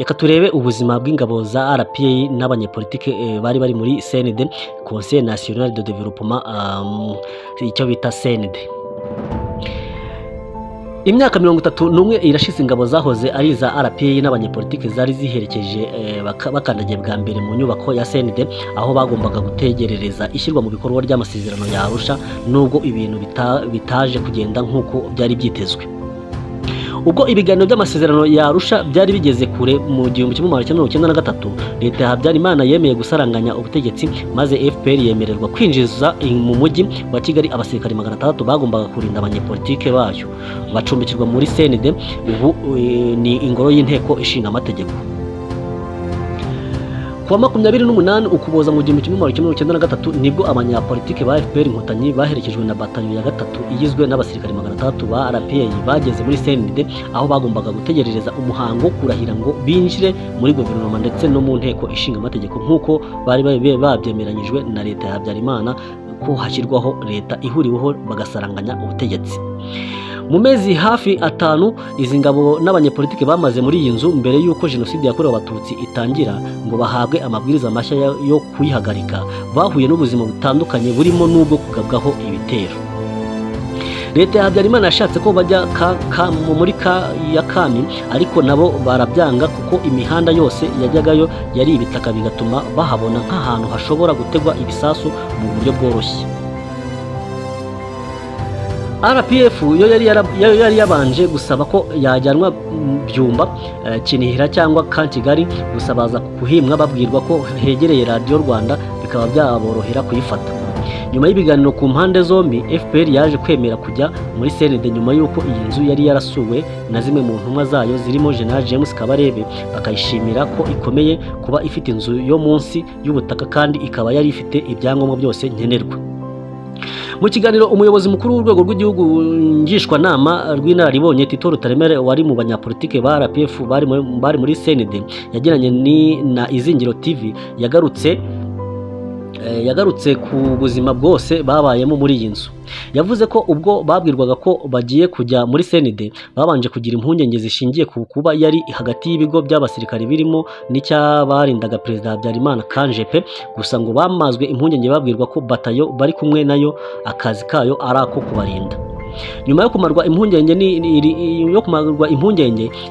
reka turebe ubuzima bw'ingabo za RPA n'abanyepolitike bari bari muri CND, Conseil National de Développement, icyo bita CND. Imyaka 31 irashize ingabo zahoze ari za RPA n'abanyepolitike zari ziherekeje bakandagiye bwa mbere mu nyubako ya CND, aho bagombaga gutegerereza ishyirwa mu bikorwa ry'amasezerano ya Arusha, nubwo ibintu bitaje kugenda nk'uko byari byitezwe. Ubwo ibiganiro by'amasezerano ya Arusha byari bigeze kure mu 1993, leta ya Habyarimana yemeye gusaranganya ubutegetsi, maze FPR yemererwa kwinjiza mu mujyi wa Kigali abasirikari 600 bagombaga kurinda abanyepolitike bayo, bacumbikirwa muri CND. Ubu ni ingoro y'inteko ishinga amategeko. Kuwa 28 Ukuboza mu 1993 nibwo abanyapolitike ba FPR Inkotanyi baherekejwe na batanyo ya gatatu igizwe n'abasirikari 300 ba RPA bageze muri CND, aho bagombaga gutegerereza umuhango wo kurahira ngo binjire muri guverinoma ndetse no mu nteko ishinga amategeko, nk'uko bari babyemeranyijwe na leta ya Habyarimana ko hashyirwaho leta ihuriweho bagasaranganya ubutegetsi. Mu mezi hafi 5 izi ngabo n'abanyepolitike bamaze muri iyi nzu mbere y'uko jenoside yakorewe abatutsi itangira ngo bahabwe amabwiriza mashya yo kuyihagarika, bahuye n'ubuzima butandukanye burimo n'ubwo kugabwaho ibitero. Leta ya Habyarimana yashatse ko bajya muri ya Kami, ariko nabo barabyanga kuko imihanda yose yajyagayo yari ibitaka, bigatuma bahabona nk'ahantu hashobora gutegwa ibisasu mu buryo bworoshye. RPF yo yari yabanje gusaba ko yajyanwa Byumba, Kinihira cyangwa Kigali, gusa baza kuhimwa babwirwa ko hegereye Radio Rwanda bikaba byaborohera kuyifata. Nyuma y'ibiganiro ku mpande zombi, FPR yaje kwemera kujya muri CND nyuma y'uko iyi nzu yari yarasuwe na zimwe mu ntumwa zayo zirimo General James Kabarebe, bakayishimira ko ikomeye kuba ifite inzu yo munsi y'ubutaka kandi ikaba yari ifite ibyangombwa byose nkenerwa. Mu kiganiro umuyobozi mukuru w'urwego rw'igihugu ngishwanama rw'inararibonye Tito Rutaremere wari mu banyapolitike ba RPF bari muri CND yagiranye na Izingiro TV, yagarutse ku buzima bwose babayemo muri iyi nzu. Yavuze ko ubwo babwirwaga ko bagiye kujya muri CND babanje kugira impungenge zishingiye ku kuba yari hagati y'ibigo by'abasirikari birimo n'icyabarindaga Perezida Habyarimana Kanjepe, gusa ngo bamazwe impungenge babwirwa ko batayo bari kumwe nayo akazi kayo ari ako kubarinda. Nyuma yo kumarwa impungenge,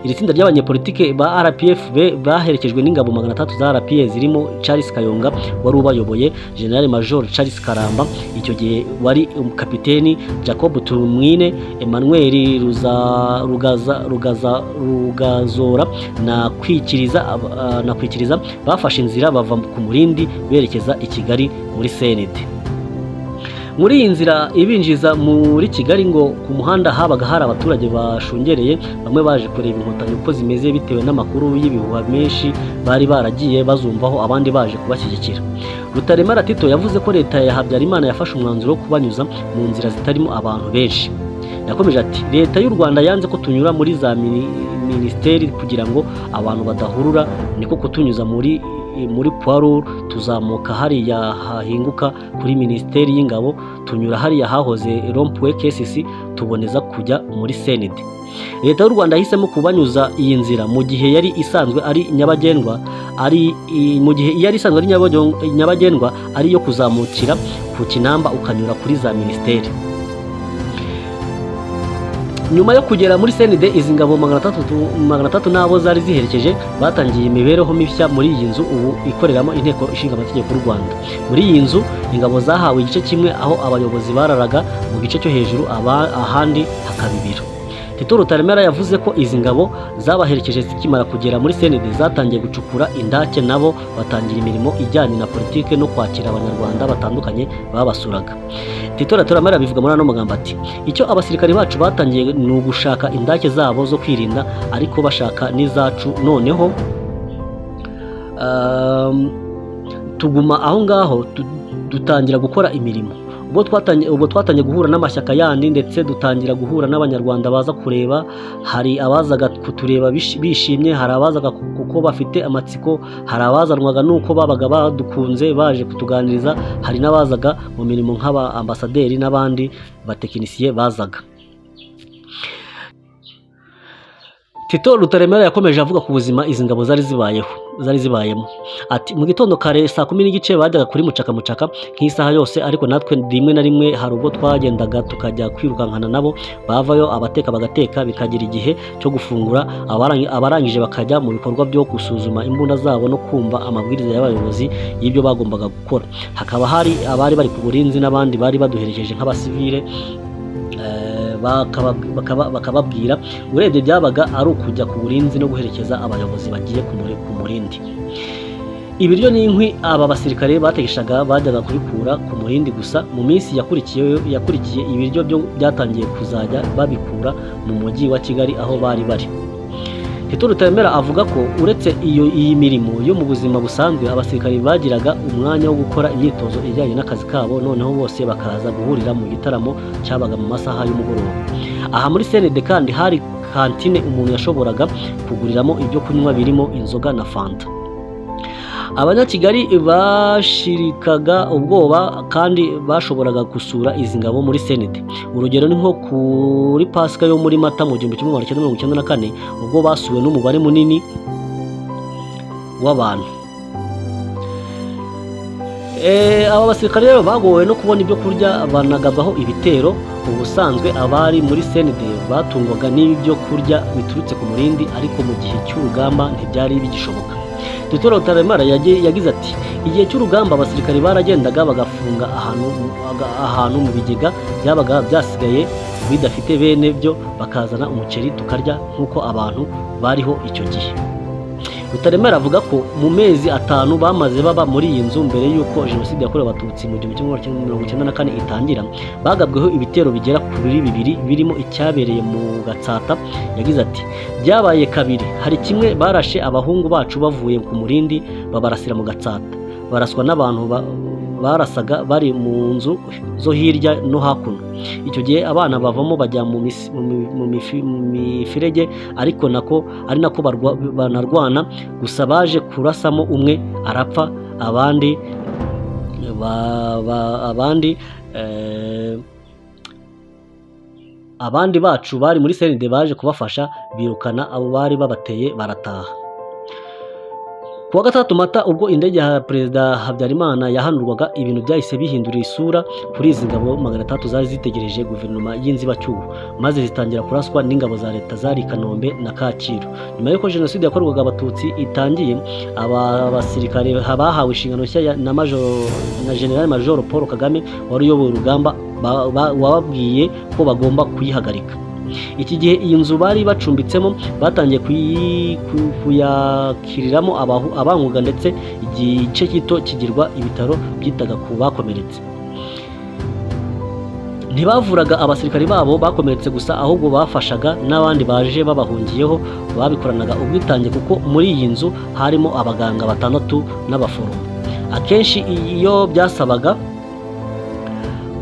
iri tsinda ry'abanyepolitike ba RPF baherekejwe n'ingabo 300 za RPA zirimo Charles Kayonga wari ubayoboye, General Major Charles Karamba icyo gihe wari kapiteni, Jacob Tumwine, Emmanuel Rugazora na Kwikiriza bafashe inzira bava ku Murindi berekeza i Kigali muri CND. Muri iyi nzira ibinjiza muri Kigali ngo ku muhanda habaga hari abaturage bashungereye, bamwe baje kureba Inkotanyi uko zimeze bitewe n'amakuru y'ibihuha menshi bari baragiye bazumvaho, abandi baje kubashyigikira. Rutaremara Tito yavuze ko leta ya Habyarimana yafashe umwanzuro wo kubanyuza mu nzira zitarimo abantu benshi. Yakomeje ati, leta y'u Rwanda yanze ko tunyura muri za ministeri kugira ngo abantu badahurura, niko kutunyuza muri Poirot, tuzamuka hariya hahinguka kuri Ministeri y'Ingabo, tunyura hariya hahoze Rond-Point KCC, tuboneza kujya muri CND. Leta y'u Rwanda yahisemo kubanyuza iyi nzira mu gihe yari isanzwe ari nyabagendwa, ari yo kuzamukira ku Kinamba ukanyura kuri za ministeri. Nyuma yo kugera muri CND, izi ngabo 300 nabo zari ziherekeje batangiye imibereho mishya muri iyi nzu ubu ikoreramo inteko ishinga amategeko y'u Rwanda. Muri iyi nzu ingabo zahawe igice kimwe aho abayobozi bararaga mu gice cyo hejuru, ahandi hakaba ibiro. Tito Rutaremera yavuze ko izi ngabo zabaherekeje zikimara kugera muri CND zatangiye gucukura indake, nabo batangira imirimo ijyanye na politike no kwakira abanyarwanda batandukanye babasuraga. Tito Rutaremera bivuga muri ano magambo ati, icyo abasirikari bacu batangiye ni ugushaka indake zabo zo kwirinda, ariko bashaka n'izacu, noneho tuguma aho ngaho dutangira gukora imirimo. Ubwo twatangiye guhura n'amashyaka yandi ndetse dutangira guhura n'abanyarwanda baza kureba, hari abazaga kutureba bishimye, hari abazaga kuko bafite amatsiko, hari abazanwaga nuko babaga badukunze baje kutuganiriza, hari n'abazaga mu mirimo nk'aba ambasaderi n'abandi batekinisiye bazaga. Tito Rutaremara yakomeje avuga ku buzima izi ngabo zari zibayemo. Ati mu gitondo kare saa 10 n'igice bajyaga kuri mucaka nk'isaha yose, ariko natwe rimwe na rimwe hari ubwo twagendaga tukajya kwirukankana nabo, bavayo abateka bagateka, bikagira igihe cyo gufungura, abarangije bakajya mu bikorwa byo gusuzuma imbunda zabo no kumva amabwiriza y'abayobozi y'ibyo bagombaga gukora. Hakaba hari abari bari ku burinzi n'abandi bari baduherekeje nk'abasivile, bakababwira. Urebye byabaga ari ukujya ku burinzi no guherekeza abayobozi bagiye ku murindi. Ibiryo n'inkwi aba basirikare bategeshaga bajyaga kubikura ku murindi gusa. Mu minsi yakurikiye ibiryo byo byatangiye kuzajya babikura mu mujyi wa Kigali aho bari bari. Tito Rutaremara avuga ko uretse iyi mirimo yo mu buzima busanzwe, abasirikare bagiraga umwanya wo gukora imyitozo ijyanye n'akazi kabo, noneho bose bakaza guhurira mu gitaramo cyabaga mu masaha y'umugoroba. Aha muri CND kandi hari kantine umuntu yashoboraga kuguriramo ibyo kunywa birimo inzoga na fanta. Abanyakigali bashirikaga ubwoba kandi bashoboraga gusura izi ngabo muri CND. Urugero ni nko kuri Pasika yo muri Mata mu 1994 ubwo basuwe n'umubare munini w'abantu. Aba basirikare rero bagowe no kubona ibyo kurya, banagabwaho ibitero. Ubusanzwe abari muri CND batungwaga n'ibyo kurya biturutse ku murindi, ariko mu gihe cy'urugamba ntibyari bigishoboka. Tito Rutaremara yagize ati igihe cy'urugamba abasirikare baragendaga bagafunga ahantu mu bigega byabaga byasigaye bidafite bene byo, bakazana umuceri tukarya nk'uko abantu bariho icyo gihe. Rutaremara avuga ko mu mezi 5 bamaze baba muri iyi nzu mbere y'uko Jenoside yakorewe Abatutsi mu 1994 itangira, bagabweho ibitero bigera kuri 2 birimo icyabereye mu Gatsata. Yagize ati byabaye kabiri, hari kimwe barashe abahungu bacu bavuye ku murindi babarasira mu Gatsata, baraswa n'abantu barasaga bari mu nzu zo hirya no hakuno. Icyo gihe abana bavamo bajya mu mifirege, ariko ari nako banarwana, gusa baje kurasamo umwe arapfa, abandi bacu bari muri CND baje kubafasha, birukana abo bari babateye barataha. Kuwa gatatu Mata ubwo indege ya Perezida Habyarimana yahanurwaga, ibintu byahise bihindura isura kuri izi ngabo 300 zari zitegereje guverinoma y'inzibacyuho, maze zitangira kuraswa n'ingabo za leta zari Kanombe na Kacyiru. Nyuma y'uko Jenoside yakorwaga Abatutsi itangiye, aba basirikare bahawe inshingano nshya na General Major Paul Kagame wari uyoboye urugamba, wababwiye ko bagomba kuyihagarika. Iki gihe iyi nzu bari bacumbitsemo batangiye kuyakiriramo abanguga, ndetse igice gito kigirwa ibitaro byitaga ku bakomeretse. Ntibavuraga abasirikari babo bakomeretse gusa, ahubwo bafashaga n'abandi baje babahungiyeho. Babikoranaga ubwitange kuko muri iyi nzu harimo abaganga 6 n'abaforomo. Akenshi iyo byasabaga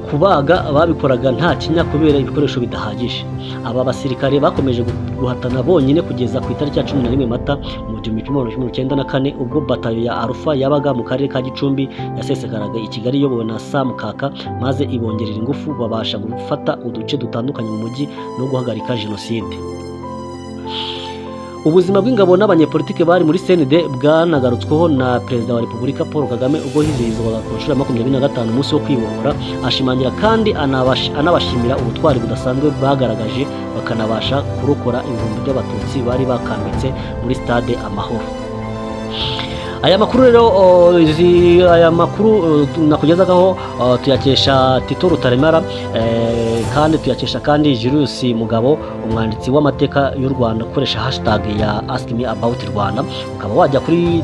kubaga babikoraga nta kinya kubera ibikoresho bidahagije. Aba basirikare bakomeje guhatana bonyine kugeza ku itariki ya 11 Mata mu 1994 ubwo batayo ya Alpha yabaga mu karere ka Gicumbi yasesekaraga i Kigali iyobowe na Sam Kaka, maze ibongerera ingufu babasha gufata uduce dutandukanye mu mujyi no guhagarika Jenoside. Ubuzima bw'ingabo n'abanyepolitike bari muri CND bwanagarutsweho na Perezida wa Repubulika Paul Kagame ubwo hizihizwaga ku nshuro ya 25 umunsi wo kwibohora. Ashimangira kandi anabashimira ubutwari budasanzwe bagaragaje, bakanabasha kurokora ibihumbi by'Abatutsi bari bakambitse muri stade Amahoro. Aya makuru rero nakugezagaho tuyakesha Tito Rutaremara, kandi tuyakesha kandi Julius Mugabo, umwanditsi w'amateka y'u Rwanda, ukoresha hashtag ya #AskMeAboutRwanda. Ukaba wajya kuri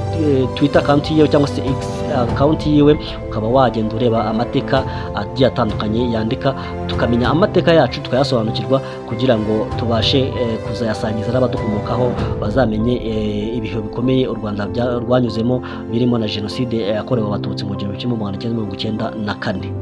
Twitter account yiwe cyangwa se X account yiwe, ukaba wagenda ureba amateka agiye atandukanye yandika, tukamenya amateka yacu tukayasobanukirwa kugira ngo tubashe kuzayasangiza n'abadukomokaho, bazamenye ibihe bikomeye u Rwanda rwanyuzemo birimo na Jenoside yakorewe Abatutsi mu 1994.